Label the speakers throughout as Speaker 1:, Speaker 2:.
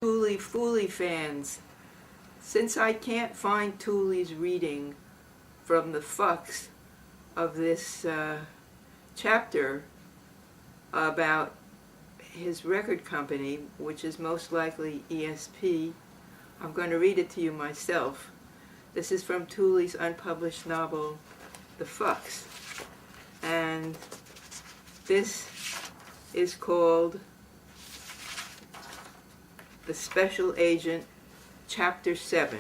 Speaker 1: Tuli fans, since I can't find Tuli's reading from the Fugs of this chapter about his record company, which is most likely ESP, I'm going to read it to you myself. This is from Tuli's unpublished novel, The Fugs. And this is called The Special Agent, Chapter 7.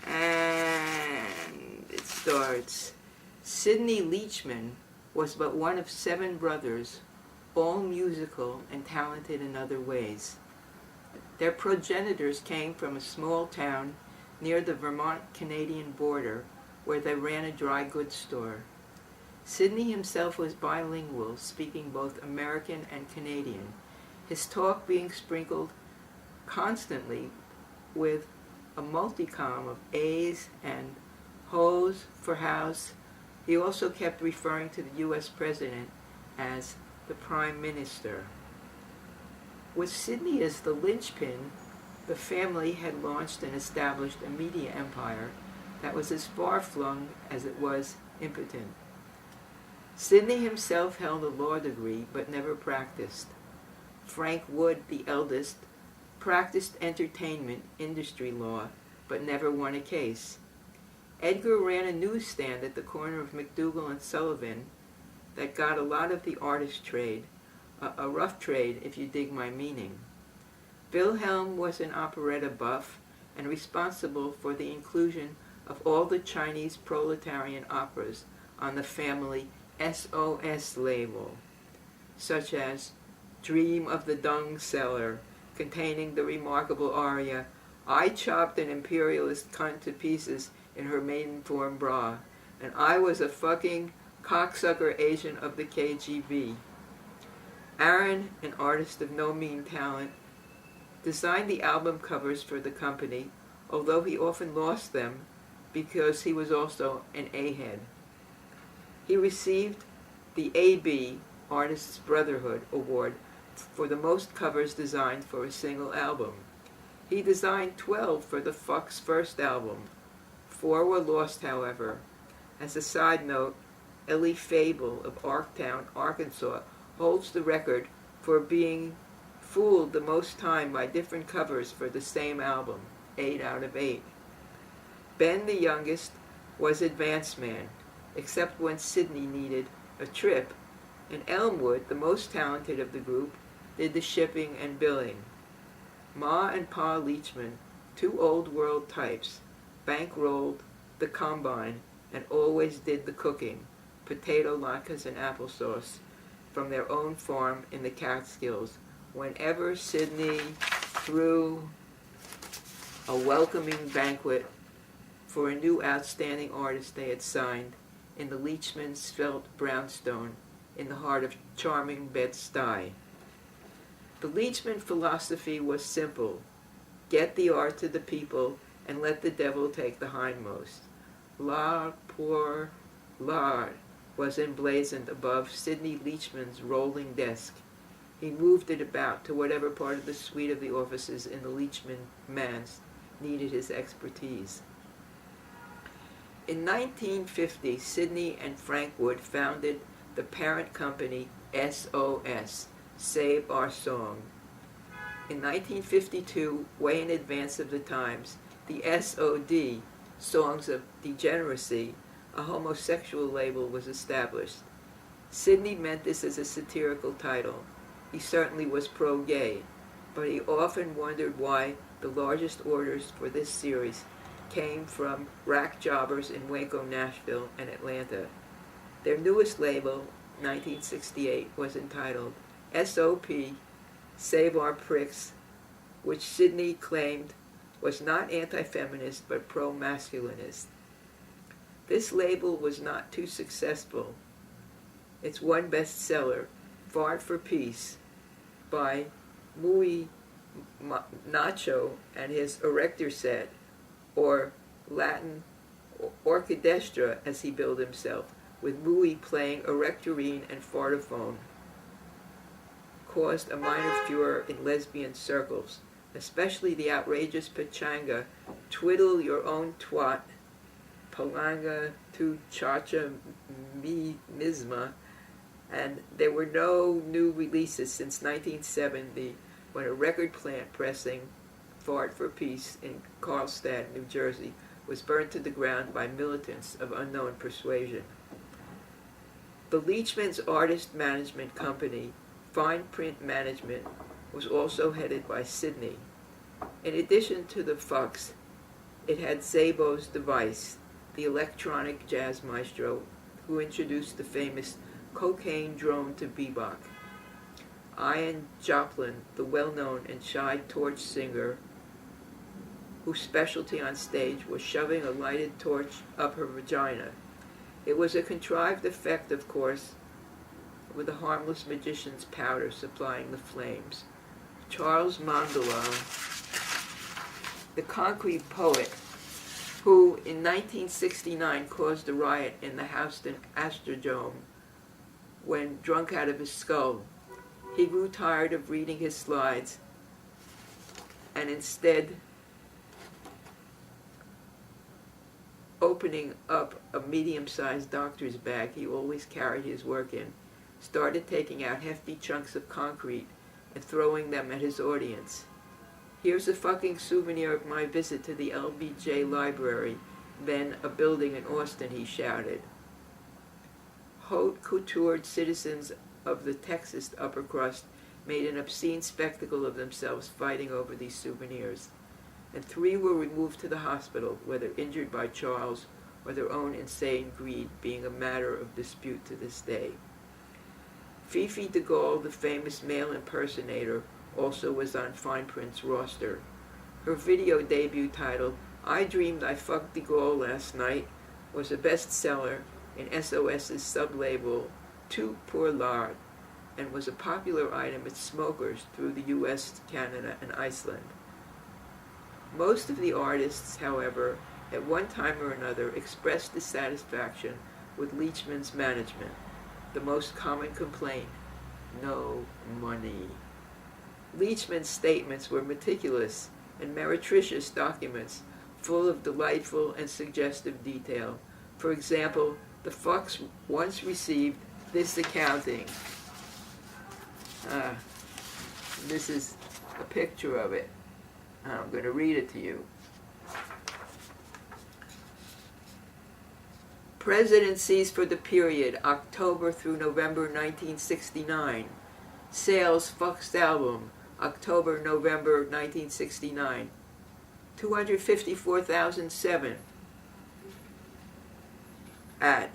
Speaker 1: And it starts, Sidney Leachman was but one of 7 brothers, all musical and talented in other ways. Their progenitors came from a small town near the Vermont-Canadian border where they ran a dry goods store. Sidney himself was bilingual, speaking both American and Canadian, his talk being sprinkled constantly with a multicom of A's and ho's for house. He also kept referring to the U.S. President as the Prime Minister. With Sidney as the linchpin, the family had launched and established a media empire that was as far-flung as it was impotent. Sidney himself held a law degree but never practiced. Frank Wood, the eldest, practiced entertainment industry law but never won a case. Edgar ran a newsstand at the corner of McDougal and Sullivan that got a lot of the artist trade, a rough trade if you dig my meaning. Wilhelm was an operetta buff and responsible for the inclusion of all the Chinese proletarian operas on the family SOS label, such as Dream of the Dung Seller, containing the remarkable aria, I chopped an imperialist cunt to pieces in her maiden form bra, and I was a fucking cocksucker agent of the KGB. Aaron, an artist of no mean talent, designed the album covers for the company, although he often lost them because he was also an A-head. He received the AB, Artists Brotherhood Award, for the most covers designed for a single album. He designed 12 for the Fugs' first album. 4 were lost, however. As a side note, Ellie Fable of Arktown, Arkansas, holds the record for being fooled the most time by different covers for the same album, 8 out of 8. Ben, the youngest, was advance man, except when Sidney needed a trip, and Elmwood, the most talented of the group, did the shipping and billing. Ma and Pa Leachman, 2 old-world types, bankrolled the combine and always did the cooking, potato latkes and applesauce, from their own farm in the Catskills, whenever Sidney threw a welcoming banquet for a new outstanding artist they had signed in the Leachman svelte brownstone in the heart of charming Bed-Stuy. The Leachman philosophy was simple: get the art to the people and let the devil take the hindmost. L'art pour l'art was emblazoned above Sidney Leachman's rolling desk. He moved it about to whatever part of the suite of the offices in the Leachman manse needed his expertise. In 1950, Sidney and Frank Wood founded the parent company SOS, Save Our Song. In 1952, way in advance of the times, the SOD, Songs of Degeneracy, a homosexual label, was established. Sidney meant this as a satirical title. He certainly was pro-gay, but he often wondered why the largest orders for this series came from rack jobbers in Waco, Nashville, and Atlanta. Their newest label, 1968, was entitled SOP, Save Our Pricks, which Sidney claimed was not anti-feminist but pro-masculinist. This label was not too successful. Its one bestseller, Fart for Peace, by Muy Nacho and his Erector Set, or Latin orchidestra as he billed himself, with Muy playing erectorine and fartophone, caused a minor furor in lesbian circles, especially the outrageous pachanga, twiddle your own twat, palanga tu chacha mi misma, and there were no new releases since 1970, when a record plant pressing Fart for Peace in Carlstadt, New Jersey, was burned to the ground by militants of unknown persuasion. The Leachman's artist management company, Fine Print Management, was also headed by Sydney. In addition to the Fugs, it had Szabo's device, the electronic jazz maestro who introduced the famous cocaine drone to bebop. Ian Joplin, the well-known and shy torch singer, whose specialty on stage was shoving a lighted torch up her vagina. It was a contrived effect, of course, with a harmless magician's powder supplying the flames. Charles Mandela, the concrete poet, who in 1969 caused a riot in the Houston Astrodome when drunk out of his skull. He grew tired of reading his slides and instead opening up a medium-sized doctor's bag he always carried his work in, started taking out hefty chunks of concrete and throwing them at his audience. Here's a fucking souvenir of my visit to the LBJ Library, then a building in Austin, he shouted. Haute couture citizens of the Texas upper crust made an obscene spectacle of themselves fighting over these souvenirs, and 3 were removed to the hospital, whether injured by Charles or their own insane greed being a matter of dispute to this day. Fifi de Gaulle, the famous male impersonator, also was on Fine Print's roster. Her video debut titled, I Dreamed I Fucked de Gaulle Last Night, was a bestseller in SOS's sublabel Tout pour l'art, and was a popular item at smokers through the US, Canada, and Iceland. Most of the artists, however, at one time or another expressed dissatisfaction with Leachman's management. The most common complaint, no money. Leachman's statements were meticulous and meretricious documents full of delightful and suggestive detail. For example, the Fugs once received this accounting. This is a picture of it. I'm going to read it to you. Presidencies for the period October through November 1969. Sales Fugs album October-November 1969. 254,007. At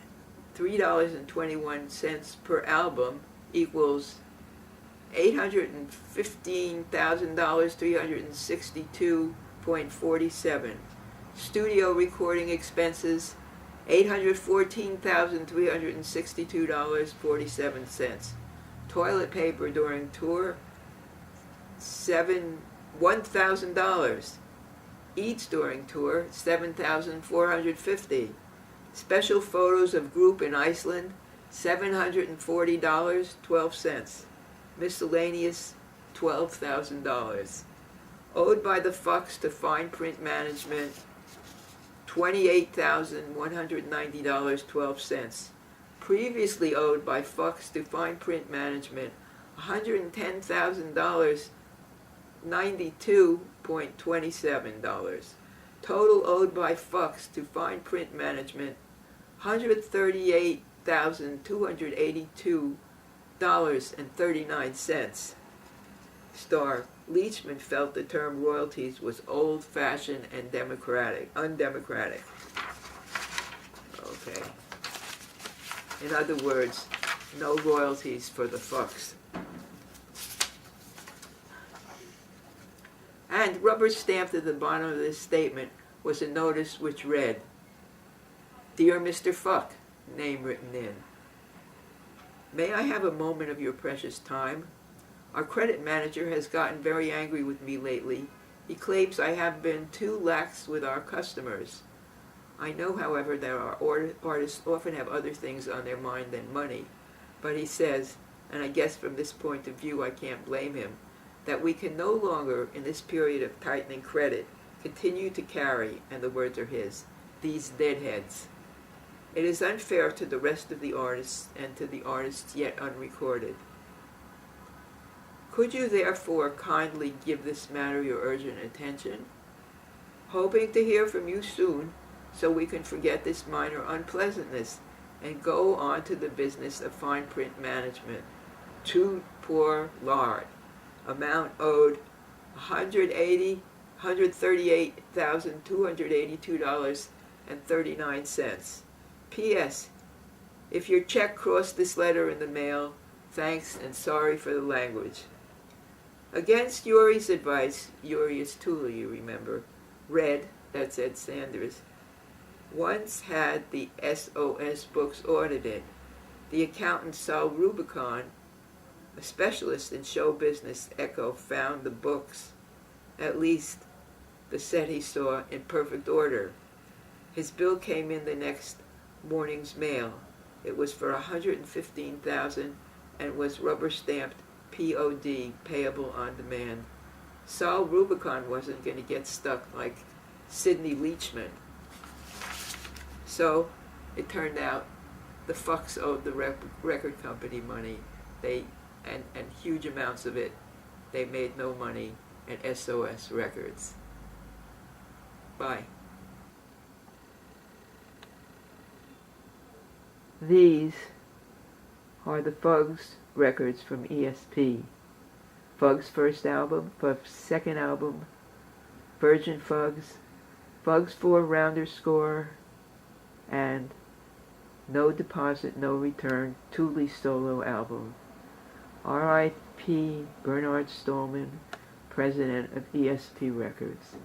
Speaker 1: $3.21 per album equals $815,362.47. Studio recording expenses $814,362.47. Toilet paper during tour $1,000. Eats during tour $7,450. Special photos of group in Iceland $740.12. Miscellaneous $12,000. Owed by the Fugs to Fine Print Management $28,190.12. Previously owed by Fugs to Fine Print Management $110,000, $92.27. Total owed by Fugs to Fine Print Management $138,282.39. Star, Leachman felt the term royalties was old-fashioned and undemocratic. Okay. In other words, no royalties for the Fugs. And rubber stamped at the bottom of this statement was a notice which read, Dear Mr. Fuck, name written in. May I have a moment of your precious time? Our credit manager has gotten very angry with me lately. He claims I have been too lax with our customers. I know, however, that our artists often have other things on their mind than money. But he says, and I guess from this point of view I can't blame him, that we can no longer, in this period of tightening credit, continue to carry, and the words are his, these deadheads. It is unfair to the rest of the artists and to the artists yet unrecorded. Could you therefore kindly give this matter your urgent attention? Hoping to hear from you soon, so we can forget this minor unpleasantness and go on to the business of fine print management. Tout pour l'art. Amount owed $138,282.39. P.S. If your check crossed this letter in the mail, thanks and sorry for the language. Against Uri's advice, Uri is Tuli, you remember, Red, that's Ed Sanders, once had the SOS books audited. The accountant Sal Rubicon, a specialist in show business, Echo, found the books, at least the set he saw, in perfect order. His bill came in the next morning's mail. It was for $115,000 and was rubber stamped POD, payable on demand. Sal Rubicon wasn't going to get stuck like Sidney Leachman. So it turned out the Fugs owed the record company money. And huge amounts of it. They made no money at SOS Records. Bye. These are the Fugs records from ESP. Fugs' first album, Fugs' second album, Virgin Fugs, Fugs 4 Rounder Score, and No Deposit, No Return, Tuli solo album. R.I.P. Bernard Stollman, president of ESP Records.